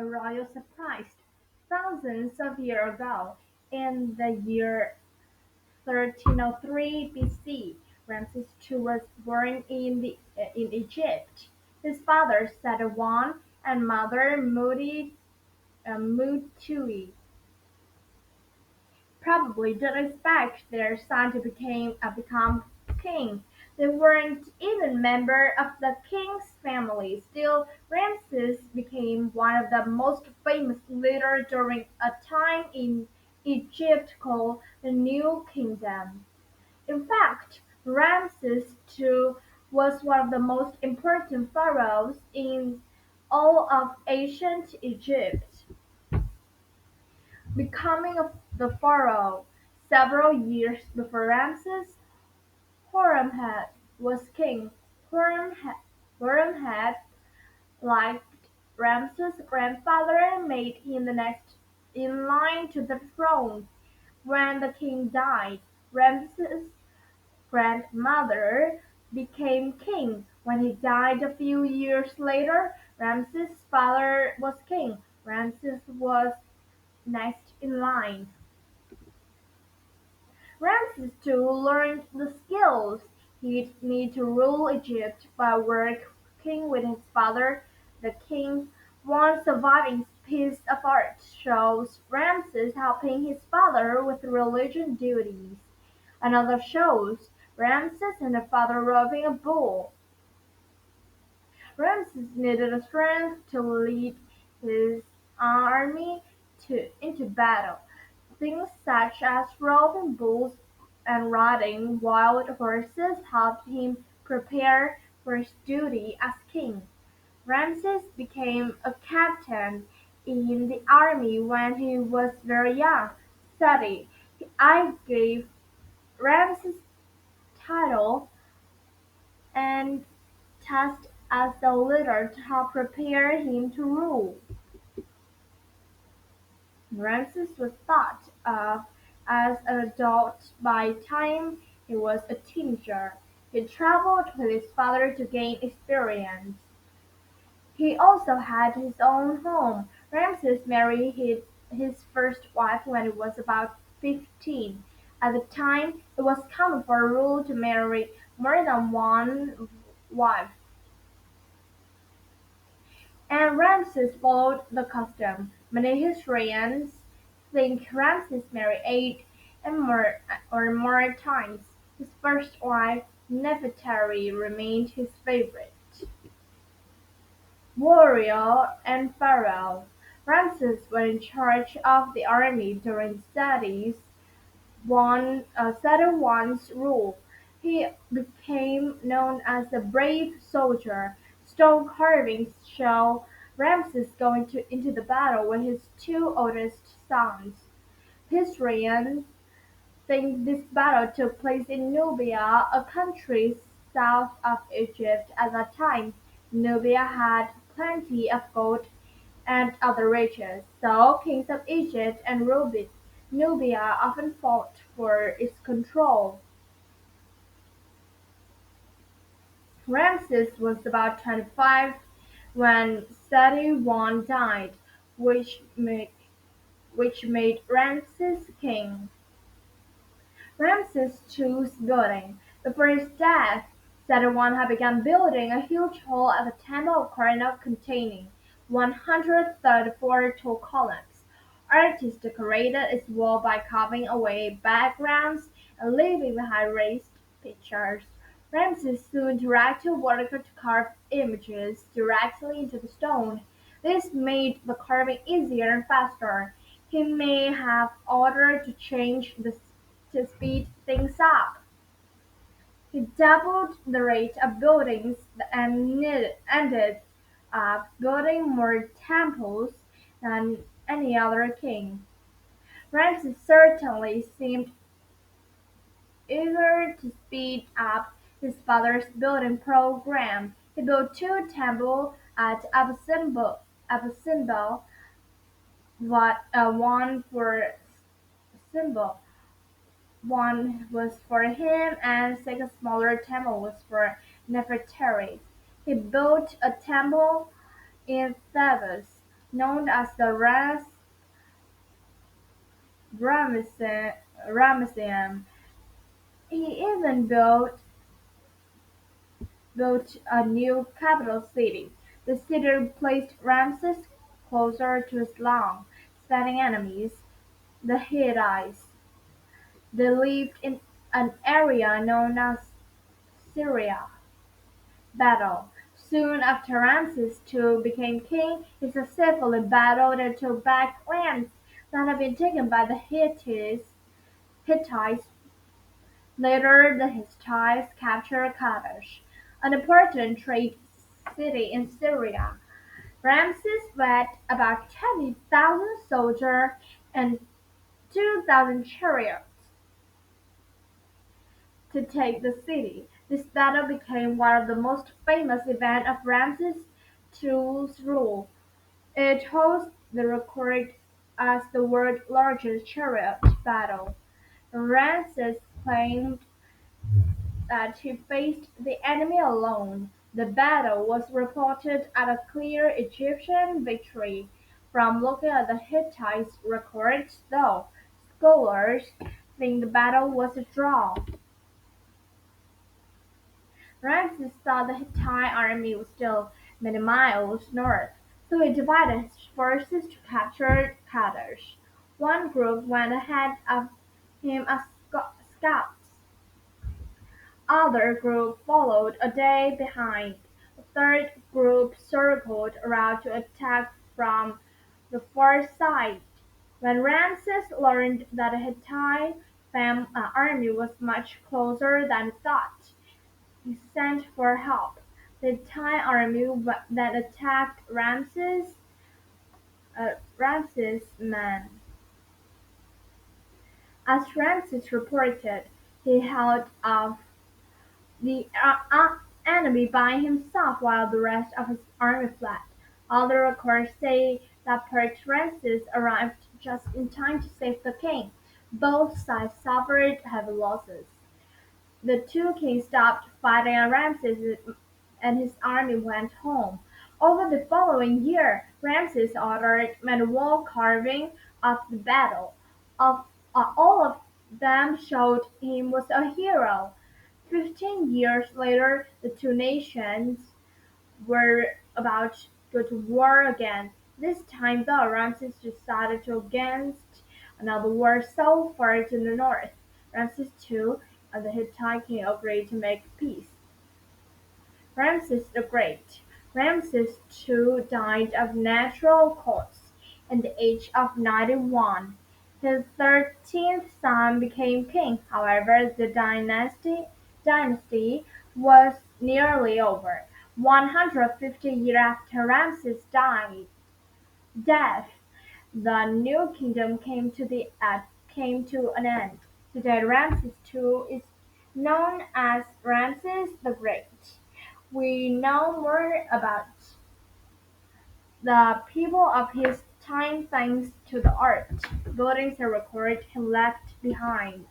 royal surprise. Thousands of years ago, in the year 1303 BC, Ramses II was born in Egypt. His father Sadewan and mother Mutui probably didn't expect their son to become king. They weren't even member of the king's family. Still, Ramses became one of the most famous leaders during a time in Egypt called the New Kingdom. In fact, Ramses II was one of the most important pharaohs in all of ancient Egypt, becoming the pharaoh several years before Ramses. Horemheb was king. Horemheb, like Ramses' grandfather, made him the next in line to the throne. When the king died, Ramses' grandmother became king. When he died a few years later, Ramses' father was king. Ramses was next in line. Ramses too learned the skills he'd need to rule Egypt by working with his father, the king. One surviving piece of art shows Ramses helping his father with religious duties. Another shows Ramses and the father roving a bull. Ramses needed the strength to lead his army into battle. Things such as roving bulls and riding wild horses helped him prepare for his duty as king. Ramses became a captain in the army when he was very young. Study. I gave Ramses title and tasked as the leader to help prepare him to rule. Ramses was thought of as an adult by the time he was a teenager. He traveled with his father to gain experience. He also had his own home. Ramses married his first wife when he was about 15. At the time, it was common for a ruler to marry more than one wife, and Ramses followed the custom. Many historians think Ramses married eight or more times. His first wife, Nefertari, remained his favorite. Warrior and pharaoh, Ramses was in charge of the army during Sadewan's rule. He became known as a brave soldier. Stone carvings show Ramses going into the battle with his two oldest sons. Historians think this battle took place in Nubia, a country south of Egypt at that time. Nubia had plenty of gold and other riches, so kings of Egypt and Nubia often fought for its control. Ramses was about 25 when Seti I died, which made, which made Ramses king. Ramses II's building. Before his death, Saturn had begun building a huge hall at the Temple of Karnak containing 134 tall columns. Artists decorated its wall by carving away backgrounds and leaving behind raised pictures. Ramses soon directed workers to carve images directly into the stone. This made the carving easier and faster. He may have ordered to change to speed things up. He doubled the rate of buildings and ended up building more temples than any other king. Ramses certainly seemed eager to speed up his father's building program. He built two temples at Abu Simbel, one for Simbel. One was for him and second smaller temple was for Nefertari. He built a temple in Thebes, known as the Ramesseum. Ramesseum. He even built a new capital city. The city placed Ramses closer to his long-standing enemies, the Hittites. They lived in an area known as Syria. Battle. Soon after Ramses II became king, he successfully battled and took back lands that had been taken by the Hittites. Later the Hittites captured Kadesh, an important trade city in Syria. Ramses led about 20,000 soldiers and 2,000 chariots to take the city. This battle became one of the most famous events of Ramses II's rule. It holds the record as the world's largest chariot battle. Ramses claimed that he faced the enemy alone. The battle was reported as a clear Egyptian victory. From looking at the Hittite records, though, scholars think the battle was a draw. Ramses thought the Hittite army was still many miles north, so he divided his forces to capture Kadesh. One group went ahead of him as scouts. Other group followed a day behind. A third group circled around to attack from the far side. When Ramses learned that the Hittite army was much closer than thought, he sent for help. The Hittite army then attacked Ramses' men. As Ramses reported, he held off the enemy by himself while the rest of his army fled. Other records say that Ramses arrived just in time to save the king. Both sides suffered heavy losses. The two kings stopped fighting and Ramses and his army went home. Over the following year, Ramses ordered many wall carvings of the battle. Of, all of them showed him was a hero. 15 years later, the two nations were about to go to war again. This time, though, Ramses decided to against another war so far to the north. Ramses II and the Hittite king agreed to make peace. Ramses the Great. Ramses II died of natural causes at the age of 91. His 13th son became king. However, the dynasty was nearly over. 150 years after Ramses' death, the new kingdom came to an end. Today, Ramses II is known as Ramses the Great. We know more about the people of his time thanks to the art, buildings and records he left behind.